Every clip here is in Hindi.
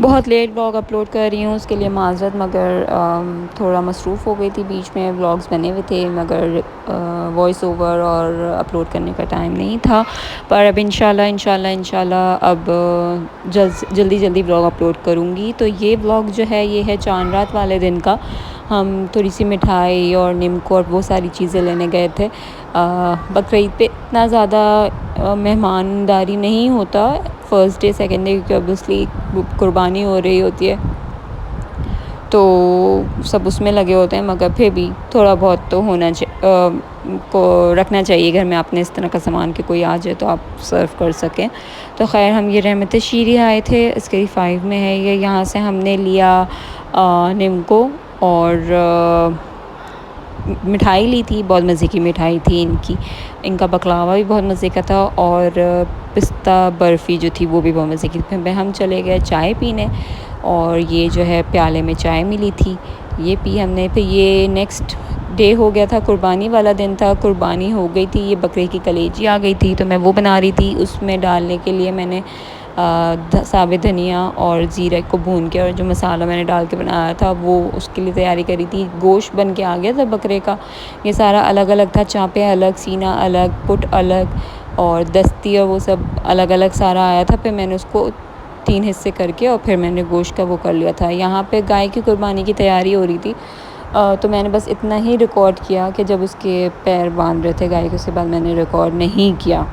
बहुत लेट व्लॉग अपलोड कर रही हूँ, उसके लिए माज़रत, मगर थोड़ा मसरूफ़ हो गई थी, बीच में व्लॉग्स बने हुए थे मगर वॉइस ओवर और अपलोड करने का टाइम नहीं था। पर अब इंशाल्लाह अब जल्दी जल्दी व्लॉग अपलोड करूँगी। तो ये व्लॉग जो है ये है चांद रात वाले दिन का। हम थोड़ी सी मिठाई और नीमको और वो सारी चीज़ें लेने गए थे। बकरीद पे इतना ज़्यादा मेहमानदारी नहीं होता फ़र्स्ट डे सेकंड डे, क्योंकि ऑब्वियसली कुर्बानी हो रही होती है तो सब उसमें लगे होते हैं, मगर फिर भी थोड़ा बहुत तो होना को रखना चाहिए घर में, आपने इस तरह का सामान कि कोई आ जाए तो आप सर्व कर सकें। तो खैर हम ये रहमत शीरी आए थे, इसके 5 में है ये। यहाँ से हमने लिया नीमको और मिठाई ली थी, बहुत मज़े की मिठाई थी इनका बकलावा भी बहुत मज़े का था और पिस्ता बर्फ़ी जो थी वो भी बहुत मज़े की थी। फिर हम चले गए चाय पीने और ये जो है प्याले में चाय मिली थी, ये पी हमने। फिर ये नेक्स्ट डे हो गया था, कुर्बानी वाला दिन था, कुर्बानी हो गई थी, ये बकरे की कलेजी आ गई थी तो मैं वो बना रही थी। उसमें डालने के लिए मैंने साबित धनिया और ज़ीरा को भून के और जो मसाला मैंने डाल के बनाया था वो उसके लिए तैयारी करी थी। गोश्त बन के आ गया था बकरे का, ये सारा अलग अलग था, चाँपे अलग, सीना अलग, पुट अलग और दस्ती और वो सब अलग अलग सारा आया था। फिर मैंने उसको 3 हिस्से करके और फिर मैंने गोश्त का वो कर लिया था। यहाँ पे गाय की कुर्बानी की तैयारी हो रही थी तो मैंने बस इतना ही रिकॉर्ड किया कि जब उसके पैर बांध रहे थे गाय के, उसके बाद मैंने रिकॉर्ड नहीं किया।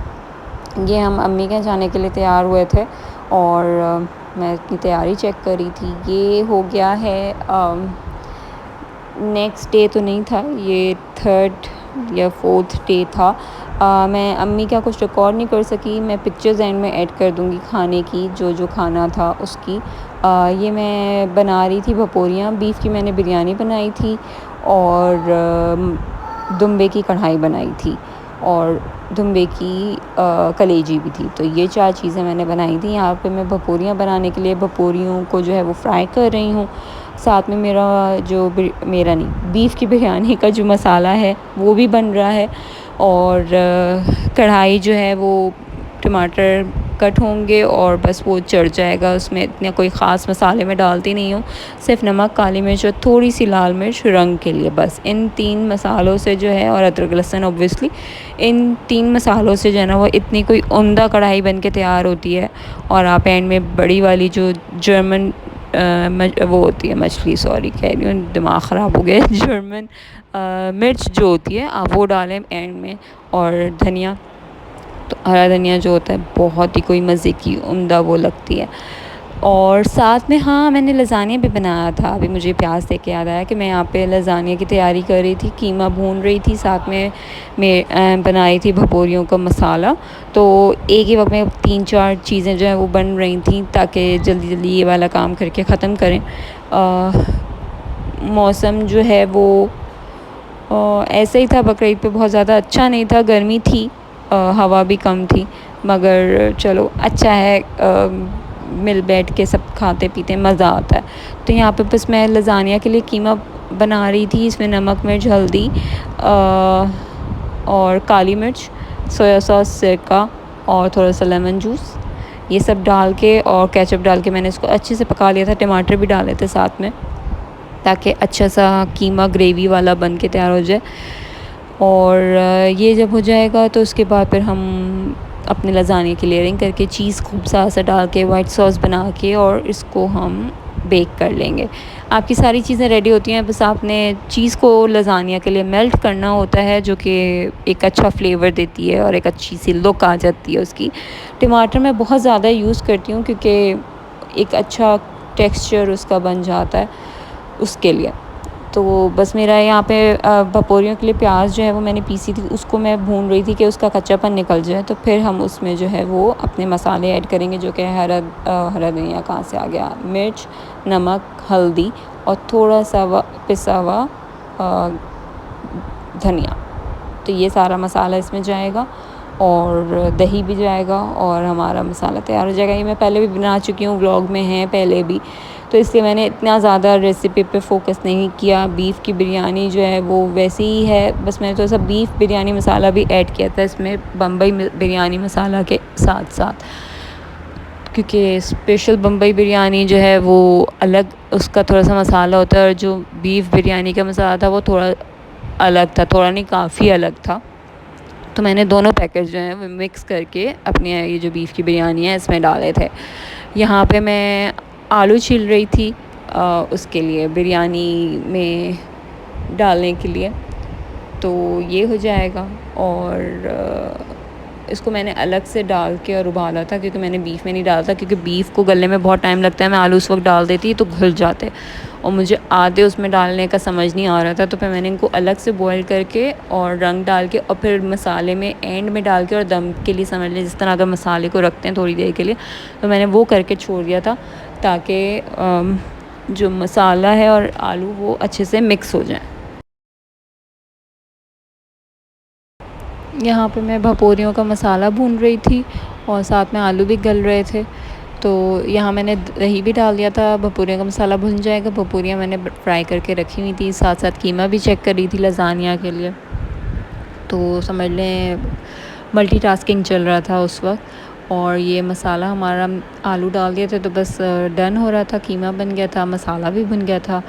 ये हम अम्मी के जाने के लिए तैयार हुए थे और मैं अपनी तैयारी चेक कर रही थी। ये हो गया है नेक्स्ट डे तो नहीं था, ये 3rd या 4th डे था। मैं अम्मी का कुछ रिकॉर्ड नहीं कर सकी, मैं पिक्चर्स एंड में ऐड कर दूँगी खाने की, जो जो खाना था उसकी। ये मैं बना रही थी भपोरियाँ, बीफ की मैंने बिरयानी बनाई थी और दुम्बे की कढ़ाई बनाई थी और दुम्बे की कलेजी भी थी। तो ये 4 चीज़ें मैंने बनाई थी। यहाँ पे मैं भपोरियाँ बनाने के लिए भपोरियों को जो है वो फ्राई कर रही हूँ। साथ में मेरा नहीं, बीफ की बिरयानी का जो मसाला है वो भी बन रहा है और कढ़ाई जो है वो टमाटर कट होंगे और बस वो चढ़ जाएगा। उसमें इतना कोई ख़ास मसाले मैं डालती नहीं हूँ, सिर्फ नमक, काली मिर्च और थोड़ी सी लाल मिर्च रंग के लिए, बस इन 3 मसालों से जो है, और अदरक लहसुन ऑब्वियसली, इन 3 मसालों से जो है ना वो इतनी कोई उम्दा कढ़ाई बन के तैयार होती है। और आप एंड में बड़ी वाली जो जर्मन वो होती है मछली, सॉरी कह रही हूँ, दिमाग ख़राब हो गया, जर्मन मिर्च जो होती है आप वो डालें एंड में, और धनिया, तो हरा धनिया जो होता है बहुत ही कोई मज़े की उम्दा वो लगती है। और साथ में हाँ, मैंने लज़ानिया भी बनाया था, अभी मुझे प्याज देख के याद आया कि मैं यहाँ पे लज़ानिया की तैयारी कर रही थी, कीमा भून रही थी, साथ में मैं बनाई थी भपोरियों का मसाला। तो एक ही वक्त में 3-4 चीज़ें जो है वो बन रही थी ताकि जल्दी जल्दी ये वाला काम करके ख़त्म करें। मौसम जो है वो ऐसे ही था, बकरीद पे बहुत ज़्यादा अच्छा नहीं था, गर्मी थी, हवा भी कम थी, मगर चलो अच्छा है, मिल बैठ के सब खाते पीते मज़ा आता है। तो यहाँ पे बस मैं लज़ानिया के लिए कीमा बना रही थी, इसमें नमक, मिर्च, हल्दी और काली मिर्च, सोया सॉस, सिरका और थोड़ा सा लेमन जूस, ये सब डाल के और केचप डाल के मैंने इसको अच्छे से पका लिया था। टमाटर भी डाले थे साथ में ताकि अच्छा सा कीमा ग्रेवी वाला बन के तैयार हो जाए। और ये जब हो जाएगा तो उसके बाद फिर हम अपने लज़ानिया की लेयरिंग करके चीज़ खूब सा डाल के वाइट सॉस बना के और इसको हम बेक कर लेंगे। आपकी सारी चीज़ें रेडी होती हैं, बस आपने चीज़ को लज़ानिया के लिए मेल्ट करना होता है, जो कि एक अच्छा फ्लेवर देती है और एक अच्छी सी लुक आ जाती है उसकी। टमाटर मैं बहुत ज़्यादा यूज़ करती हूँ क्योंकि एक अच्छा टेक्सचर उसका बन जाता है उसके लिए। तो बस मेरा यहाँ पे भपोरियों के लिए प्याज जो है वो मैंने पीसी थी, उसको मैं भून रही थी कि उसका कच्चापन निकल जाए। तो फिर हम उसमें जो है वो अपने मसाले ऐड करेंगे, जो कि हरा धनिया कहाँ से आ गया, मिर्च, नमक, हल्दी और थोड़ा सा पिसा हुआ धनिया। तो ये सारा मसाला इसमें जाएगा और दही भी जाएगा और हमारा मसाला तैयार हो जाएगा। ये मैं पहले भी बना चुकी हूँ, व्लॉग में है पहले भी, तो इसलिए मैंने इतना ज़्यादा रेसिपी पे फोकस नहीं किया। बीफ की बिरयानी जो है वो वैसे ही है, बस मैंने थोड़ा सा बीफ बिरयानी मसाला भी ऐड किया था इसमें, बम्बई बिरयानी मसाला के साथ साथ। क्योंकि स्पेशल बम्बई बिरयानी जो है वो अलग, उसका थोड़ा सा मसाला होता है, और जो बीफ बिरयानी का मसाला था वो थोड़ा अलग था, थोड़ा नहीं काफ़ी अलग था। तो मैंने दोनों पैकेज जो हैं वो मिक्स करके अपने ये जो बीफ की बिरयानी है इसमें डाले थे। यहाँ पे मैं आलू छील रही थी उसके लिए, बिरयानी में डालने के लिए। तो ये हो जाएगा। और इसको मैंने अलग से डाल के और उबाला था, क्योंकि मैंने बीफ में नहीं डाला था, क्योंकि बीफ को गलने में बहुत टाइम लगता है। मैं आलू उस वक्त डाल देती तो घुल जाते, और मुझे आधे उसमें डालने का समझ नहीं आ रहा था। तो फिर मैंने इनको अलग से बॉईल करके और रंग डाल के और फिर मसाले में एंड में डाल के और दम के लिए, समझ लें जिस तरह अगर मसाले को रखते हैं थोड़ी देर के लिए, तो मैंने वो करके छोड़ दिया था, ताकि जो मसाला है और आलू वो अच्छे से मिक्स हो जाए। यहाँ पे मैं भपोरियों का मसाला भून रही थी और साथ में आलू भी गल रहे थे। तो यहाँ मैंने दही भी डाल दिया था, भपोरियों का मसाला भुन जाएगा। भपोरियाँ मैंने फ्राई करके रखी हुई थी, साथ साथ कीमा भी चेक कर रही थी लज़ानिया के लिए। तो समझ लें मल्टीटास्किंग चल रहा था उस वक्त। और ये मसाला हमारा, आलू डाल दिए थे तो बस डन हो रहा था, कीमा बन गया था, मसाला भी भुन गया था।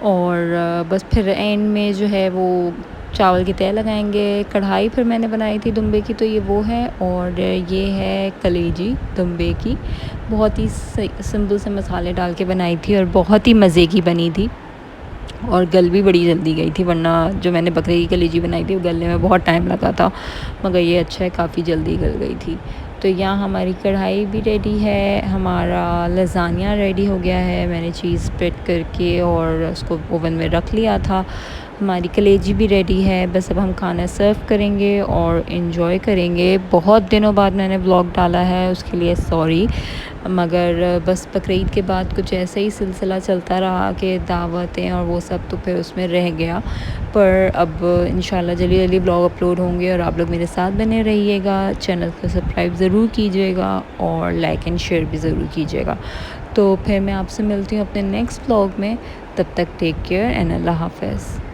और बस फिर एंड में जो है वो चावल की तह लगाएंगे। कढ़ाई फिर मैंने बनाई थी दुम्बे की, तो ये वो है। और ये है कलेजी दुम्बे की, बहुत ही सिंपल से मसाले डाल के बनाई थी और बहुत ही मज़े की बनी थी, और गल भी बड़ी जल्दी गई थी। वरना जो मैंने बकरे की कलेजी बनाई थी वो गलने में बहुत टाइम लगा था, मगर ये अच्छा है, काफ़ी जल्दी गल गई थी। तो यहाँ हमारी कढ़ाई भी रेडी है, हमारा लज़ानिया रेडी हो गया है। मैंने चीज़ स्प्रेड करके और उसको ओवन में रख लिया था। हमारी कलेजी भी रेडी है, बस अब हम खाना सर्व करेंगे और इन्जॉय करेंगे। बहुत दिनों बाद मैंने व्लॉग डाला है, उसके लिए सॉरी, मगर बस बकरीद के बाद कुछ ऐसा ही सिलसिला चलता रहा कि दावतें और वो सब, तो फिर उसमें रह गया। पर अब इंशाल्लाह जल्दी जल्दी ब्लॉग अपलोड होंगे और आप लोग मेरे साथ बने रहिएगा। चैनल को सब्सक्राइब ज़रूर कीजिएगा और लाइक एंड शेयर भी ज़रूर कीजिएगा। तो फिर मैं आपसे मिलती हूँ अपने नेक्स्ट ब्लॉग में। तब तक टेक केयर एंड अल्लाह हाफ़िज़।